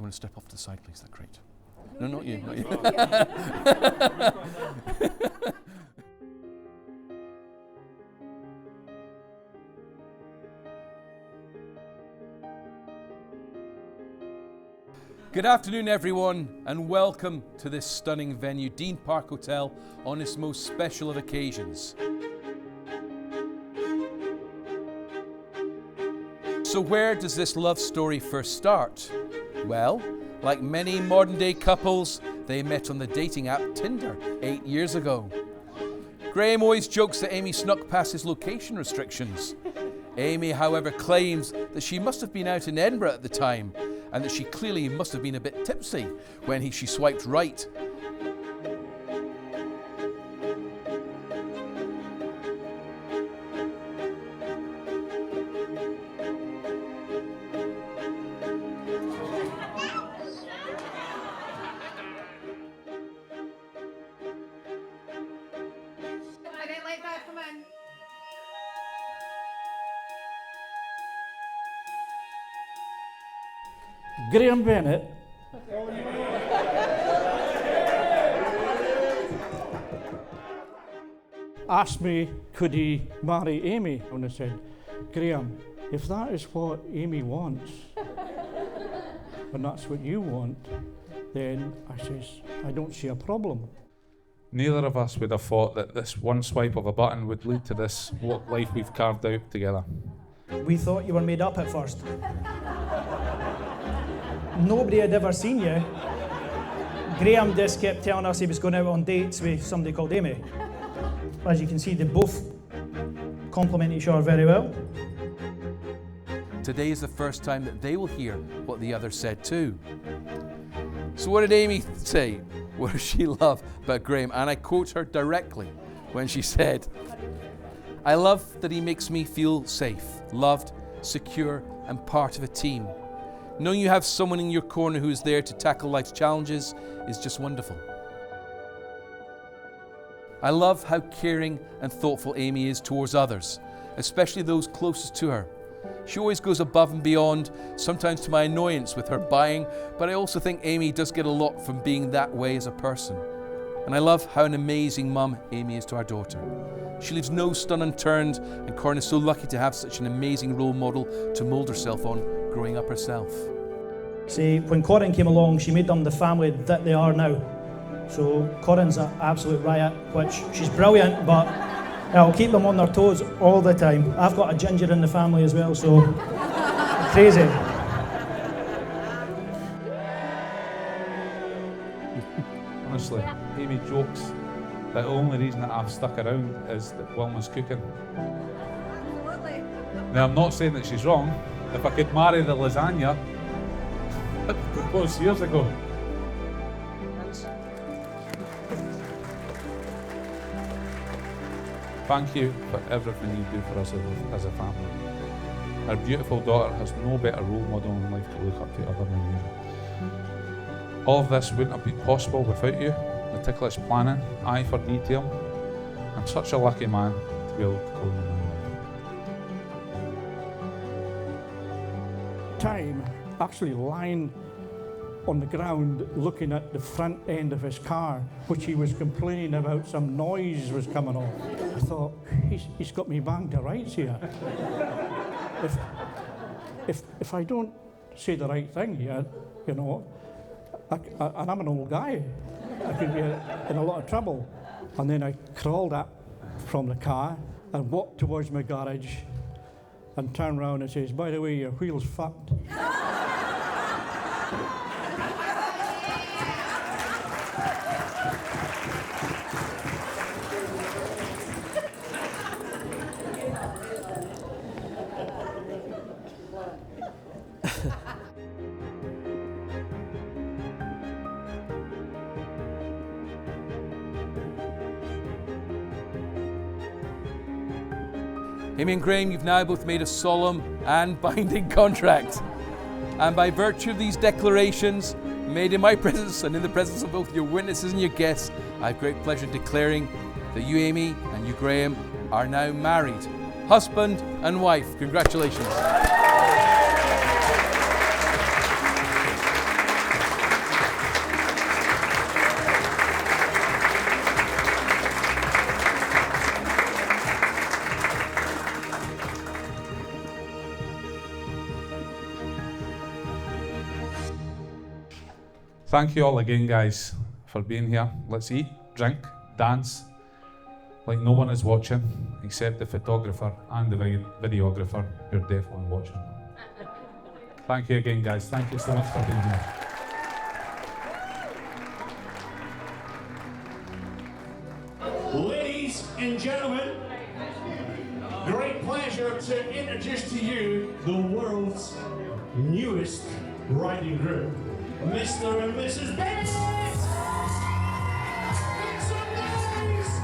you want to step off to the side, please, that's great. No, not you, not you. Good afternoon, everyone, and welcome to this stunning venue, Dean Park Hotel, on this most special of occasions. So where does this love story first start? Well, like many modern-day couples, they met on the dating app Tinder 8 years ago. Graeme always jokes that Amy snuck past his location restrictions. Amy, however, claims that she must have been out in Edinburgh at the time, and that she clearly must have been a bit tipsy when she swiped right. Graeme Bennett asked me, could he marry Amy? And I said, Graeme, if that is what Amy wants, and that's what you want, then I says, I don't see a problem. Neither of us would have thought that this one swipe of a button would lead to this life we've carved out together. We thought you were made up at first. Nobody had ever seen you. Graeme just kept telling us he was going out on dates with somebody called Amy. As you can see, they both complement each other very well. Today is the first time that they will hear what the other said too. So what did Amy say? What does she love about Graeme? And I quote her directly when she said, I love that he makes me feel safe, loved, secure, and part of a team. Knowing you have someone in your corner who is there to tackle life's challenges is just wonderful. I love how caring and thoughtful Amy is towards others, especially those closest to her. She always goes above and beyond, sometimes to my annoyance with her buying, but I also think Amy does get a lot from being that way as a person. And I love how an amazing mum Amy is to our daughter. She leaves no stone unturned, and Corinne is so lucky to have such an amazing role model to mould herself on growing up herself. See, when Corinne came along, she made them the family that they are now. So Corinne's an absolute riot, which she's brilliant, but I'll keep them on their toes all the time. I've got a ginger in the family as well, so crazy. Honestly, Amy jokes that the only reason that I've stuck around is that Wilma's cooking. Absolutely. Now, I'm not saying that she's wrong. If I could marry the lasagna, I'd proposed years ago. Thank you for everything you do for us as a family. Our beautiful daughter has no better role model in life to look up to other than you. All of this wouldn't have been possible without you, meticulous planning, eye for detail. I'm such a lucky man to be able to call you my wife. Time actually lying on the ground looking at the front end of his car, which he was complaining about some noise was coming off. I thought, he's got me banged to rights here. If I don't say the right thing here, you know, and I'm an old guy, I could be in a lot of trouble. And then I crawled up from the car and walked towards my garage and turned around and says, by the way, your wheel's fucked. Amy and Graeme, you've now both made a solemn and binding contract. And by virtue of these declarations, made in my presence and in the presence of both your witnesses and your guests, I have great pleasure declaring that you, Amy, and you, Graeme, are now married, husband and wife. Congratulations. Thank you all again, guys, for being here. Let's eat, drink, dance, like no one is watching, except the photographer and the videographer. You're definitely watching. Thank you again, guys. Thank you so much for being here. Ladies and gentlemen, great pleasure to introduce to you the world's newest bride and groom, Mr. and Mrs. Bennett! Make some noise!